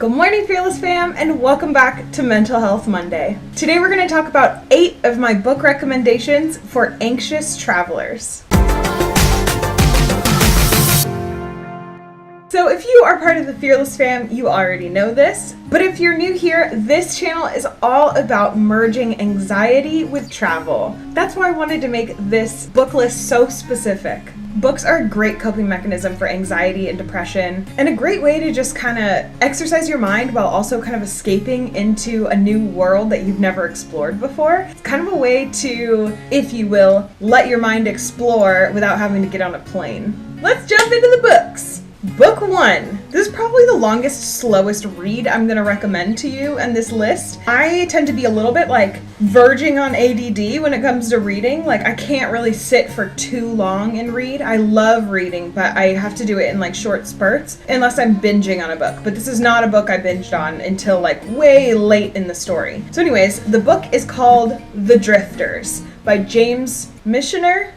Good morning, Fearless fam, and welcome back to Mental Health Monday. Today we're going to talk about 8 of my book recommendations for anxious travelers. So if you are part of the Fearless fam, you already know this. But if you're new here, this channel is all about merging anxiety with travel. That's why I wanted to make this book list so specific. Books are a great coping mechanism for anxiety and depression, and a great way to just kind of exercise your mind while also kind of escaping into a new world that you've never explored before. It's kind of a way to, if you will, let your mind explore without having to get on a plane. Let's jump into the books. Book 1. This is probably the longest, slowest read I'm going to recommend to you in this list. I tend to be a little bit verging on ADD when it comes to reading. I can't really sit for too long and read. I love reading, but I have to do it in short spurts unless I'm binging on a book. But this is not a book I binged on until way late in the story. So anyways, the book is called The Drifters by James Michener.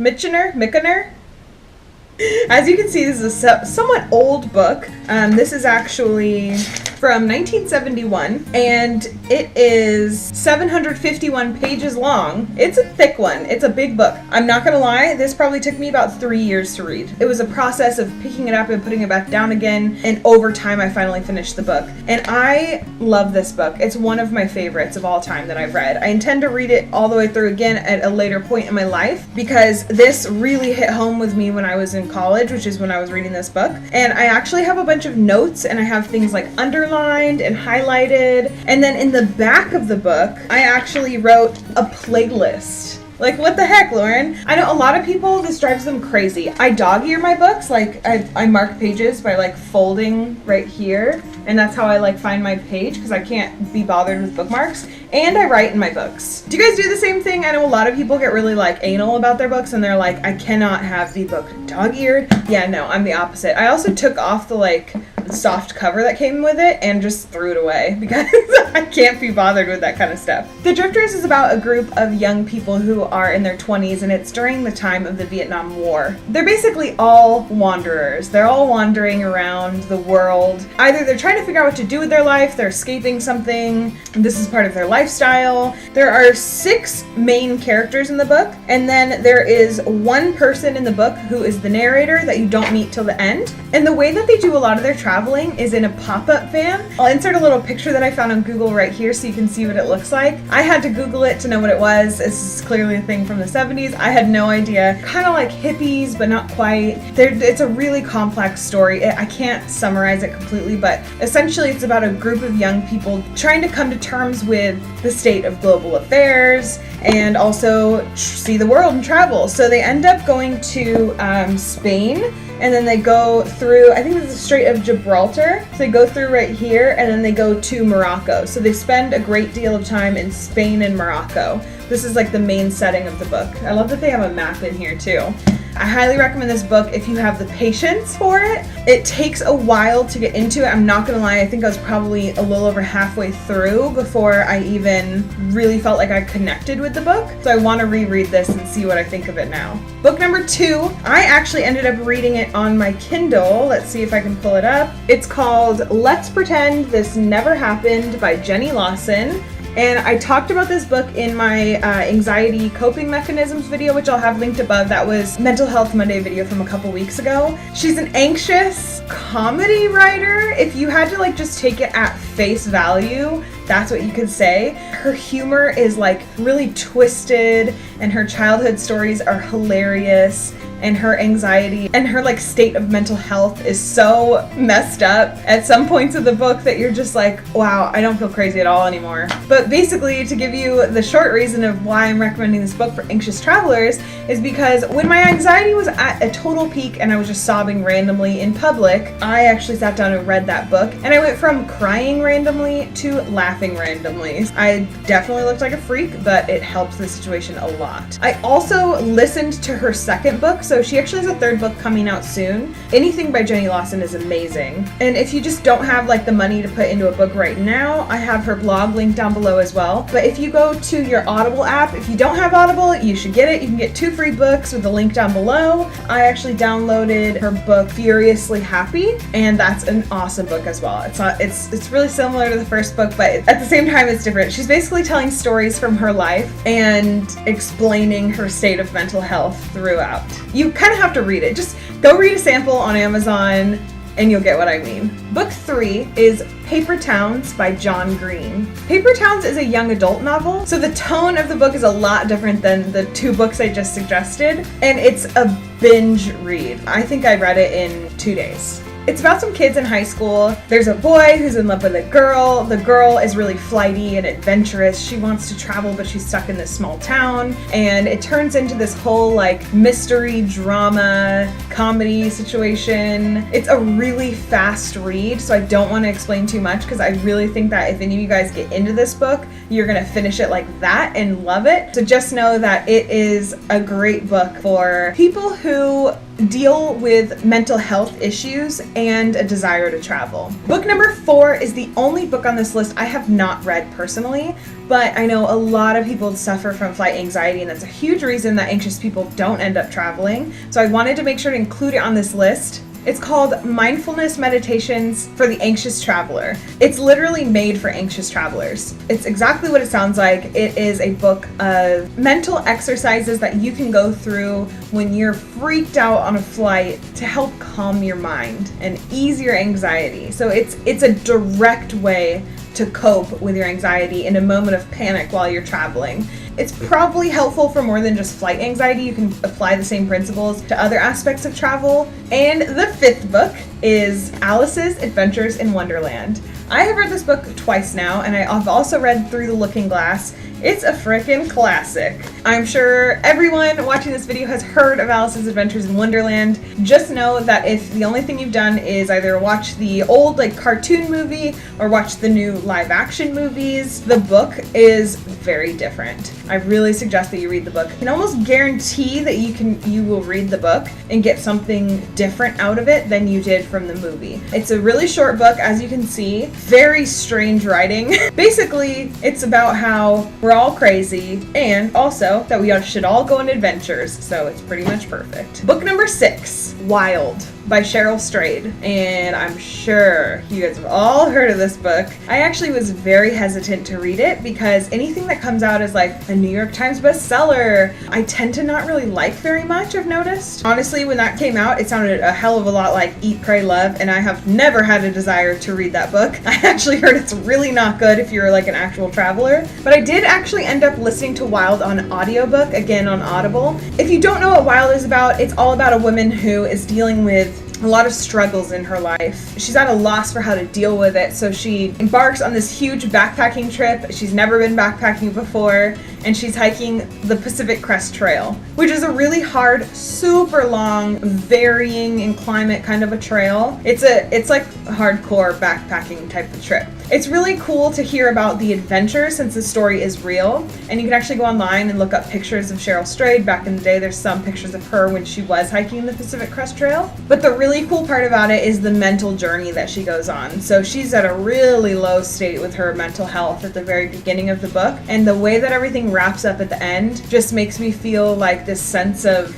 As you can see, this is a somewhat old book. This is actually from 1971, and it is 751 pages long. It's a thick one. It's a big book. I'm not gonna lie, this probably took me about 3 years to read. It was a process of picking it up and putting it back down again, and over time I finally finished the book. And I love this book. It's one of my favorites of all time that I've read. I intend to read it all the way through again at a later point in my life, because this really hit home with me when I was in college, which is when I was reading this book. And I actually have a bunch of notes, and I have things underlined and highlighted. And then in the back of the book, I actually wrote a playlist. What the heck, Lauren? I know a lot of people, this drives them crazy. I dog-ear my books. I mark pages by folding right here. And that's how I find my page, because I can't be bothered with bookmarks. And I write in my books. Do you guys do the same thing? I know a lot of people get really anal about their books, and they're I cannot have the book dog-eared. Yeah, no, I'm the opposite. I also took off the soft cover that came with it and just threw it away because I can't be bothered with that kind of stuff. The Drifters is about a group of young people who are in their 20s, and it's during the time of the Vietnam War. They're basically all wanderers. They're all wandering around the world. Either they're trying to figure out what to do with their life, they're escaping something, this is part of their lifestyle. There are 6 main characters in the book, and then there is one person in the book who is the narrator that you don't meet till the end. And the way that they do a lot of their traveling is in a pop-up van. I'll insert a little picture that I found on Google right here so you can see what it looks like. I had to Google it to know what it was. This is clearly a thing from the 70s. I had no idea. Kind of like hippies, but not quite. It's a really complex story. I can't summarize it completely, but essentially it's about a group of young people trying to come to terms with the state of global affairs and also see the world and travel. So they end up going to Spain, and then they go through, I think it's the Strait of Gibraltar. So they go through right here, and then they go to Morocco. So they spend a great deal of time in Spain and Morocco. This is the main setting of the book. I love that they have a map in here too. I highly recommend this book if you have the patience for it. It takes a while to get into it. I'm not gonna lie, I think I was probably a little over halfway through before I even really felt like I connected with the book. So I want to reread this and see what I think of it now. Book number 2, I actually ended up reading it on my Kindle. Let's see if I can pull it up. It's called Let's Pretend This Never Happened by Jenny Lawson. And I talked about this book in my anxiety coping mechanisms video, which I'll have linked above. That was Mental Health Monday video from a couple weeks ago. She's an anxious comedy writer. If you had to just take it at face value, that's what you could say. Her humor is really twisted, and her childhood stories are hilarious, and her anxiety and her state of mental health is so messed up at some points of the book that you're just wow, I don't feel crazy at all anymore. But basically, to give you the short reason of why I'm recommending this book for anxious travelers is because when my anxiety was at a total peak and I was just sobbing randomly in public, I actually sat down and read that book, and I went from crying randomly to laughing randomly. I definitely looked like a freak, but it helped the situation a lot. I also listened to her second book. So So she actually has a third book coming out soon. Anything by Jenny Lawson is amazing. And if you just don't have like the money to put into a book right now, I have her blog linked down below as well. But if you go to your Audible app, if you don't have Audible, you should get it. You can get 2 free books with the link down below. I actually downloaded her book Furiously Happy, and that's an awesome book as well. It's really similar to the first book, but at the same time it's different. She's basically telling stories from her life and explaining her state of mental health throughout. You kind of have to read it. Just go read a sample on Amazon and you'll get what I mean. Book 3 is Paper Towns by John Green. Paper Towns is a young adult novel, so the tone of the book is a lot different than the 2 books I just suggested, and it's a binge read. I think I read it in 2 days. It's about some kids in high school. There's a boy who's in love with a girl. The girl is really flighty and adventurous. She wants to travel, but she's stuck in this small town. And it turns into this whole like mystery, drama, comedy situation. It's a really fast read, so I don't want to explain too much because I really think that if any of you guys get into this book, you're going to finish it like that and love it. So just know that it is a great book for people who deal with mental health issues and a desire to travel. Book number 4 is the only book on this list I have not read personally, but I know a lot of people suffer from flight anxiety, and that's a huge reason that anxious people don't end up traveling. So I wanted to make sure to include it on this list. It's called Mindfulness Meditations for the Anxious Traveler. It's literally made for anxious travelers. It's exactly what it sounds like. It is a book of mental exercises that you can go through when you're freaked out on a flight to help calm your mind and ease your anxiety. So it's a direct way to cope with your anxiety in a moment of panic while you're traveling. It's probably helpful for more than just flight anxiety. You can apply the same principles to other aspects of travel. And the 5th book is Alice's Adventures in Wonderland. I have read this book twice now, and I've also read Through the Looking Glass. It's a freaking classic. I'm sure everyone watching this video has heard of Alice's Adventures in Wonderland. Just know that if the only thing you've done is either watch the old like cartoon movie or watch the new live action movies, the book is very different. I really suggest that you read the book. I can almost guarantee that you will read the book and get something different out of it than you did from the movie. It's a really short book, as you can see. Very strange writing. Basically, it's about how we're all crazy and also that we should all go on adventures, so it's pretty much perfect. Book number 6, Wild by Cheryl Strayed, and I'm sure you guys have all heard of this book. I actually was very hesitant to read it because anything that comes out as like a New York Times bestseller, I tend to not really like very much, I've noticed. Honestly, when that came out, it sounded a hell of a lot like Eat, Pray, Love, and I have never had a desire to read that book. I actually heard it's really not good if you're like an actual traveler, but I did actually end up listening to Wild on audiobook, again on Audible. If you don't know what Wild is about, it's all about a woman who is dealing with a lot of struggles in her life. She's at a loss for how to deal with it, so she embarks on this huge backpacking trip. She's never been backpacking before, and she's hiking the Pacific Crest Trail, which is a really hard, super long, varying in climate kind of a trail. It's like a hardcore backpacking type of trip. It's really cool to hear about the adventure since the story is real, and you can actually go online and look up pictures of Cheryl Strayed back in the day. There's some pictures of her when she was hiking the Pacific Crest Trail. But the really cool part about it is the mental journey that she goes on. So she's at a really low state with her mental health at the very beginning of the book, and the way that everything wraps up at the end just makes me feel like this sense of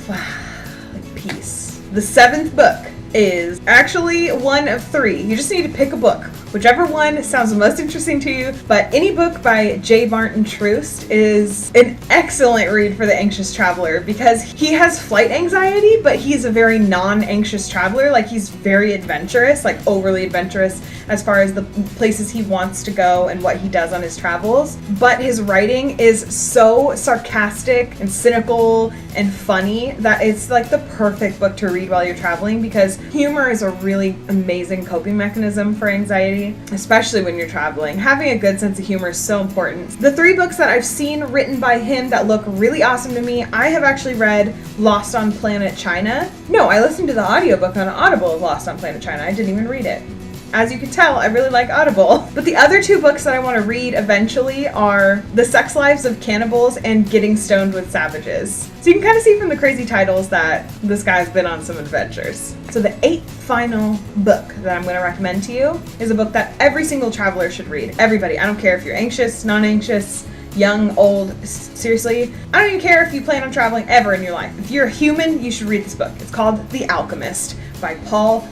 like peace. The 7th book is actually one of 3. You just need to pick a book. Whichever one sounds the most interesting to you, but any book by J. Martin Troost is an excellent read for the anxious traveler because he has flight anxiety, but he's a very non-anxious traveler. Like, he's very adventurous, like overly adventurous as far as the places he wants to go and what he does on his travels. But his writing is so sarcastic and cynical and funny that it's like the perfect book to read while you're traveling because humor is a really amazing coping mechanism for anxiety. Especially when you're traveling. Having a good sense of humor is so important. The 3 books that I've seen written by him that look really awesome to me, I have actually read Lost on Planet China. No, I listened to the audiobook on Audible of Lost on Planet China. I didn't even read it. as you can tell, I really like Audible. But the other two books that I want to read eventually are The Sex Lives of Cannibals and Getting Stoned with Savages. So you can kind of see from the crazy titles that this guy's been on some adventures. So the 8th final book that I'm going to recommend to you is a book that every single traveler should read. Everybody. I don't care if you're anxious, non-anxious, young, old, seriously. I don't even care if you plan on traveling ever in your life. If you're a human, you should read this book. It's called The Alchemist by Paul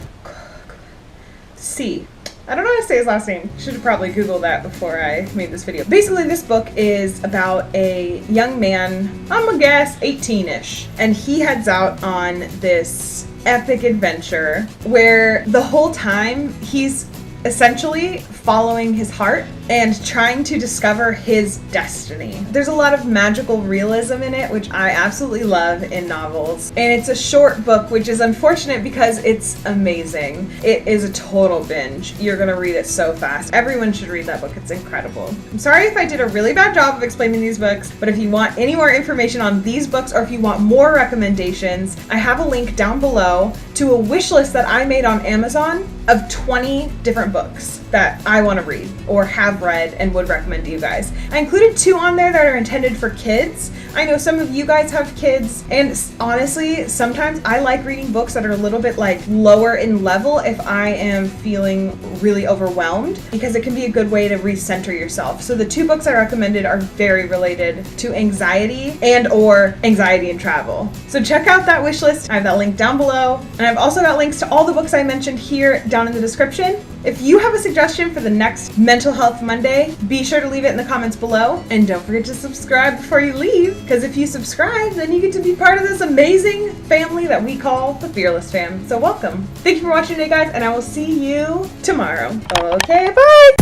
C. I don't know how to say his last name. Should have probably Googled that before I made this video. Basically, this book is about a young man, I'm gonna guess 18-ish, and he heads out on this epic adventure where the whole time he's essentially following his heart and trying to discover his destiny. There's a lot of magical realism in it, which I absolutely love in novels. And it's a short book, which is unfortunate because it's amazing. It is a total binge. You're gonna read it so fast. Everyone should read that book. It's incredible. I'm sorry if I did a really bad job of explaining these books, but if you want any more information on these books or if you want more recommendations, I have a link down below to a wish list that I made on Amazon of 20 different books that I want to read or have read and would recommend to you guys. I included 2 on there that are intended for kids. I know some of you guys have kids, and honestly, sometimes I like reading books that are a little bit like lower in level if I am feeling really overwhelmed, because it can be a good way to recenter yourself. So the 2 books I recommended are very related to anxiety and/or anxiety and travel. So check out that wish list. I have that link down below, and I've also got links to all the books I mentioned here down in the description. If you have a suggestion for the next Mental Health Monday, be sure to leave it in the comments below. And don't forget to subscribe before you leave, because if you subscribe, then you get to be part of this amazing family that we call the Fearless Fam. So welcome. Thank you for watching today, guys, and I will see you tomorrow. Okay, bye!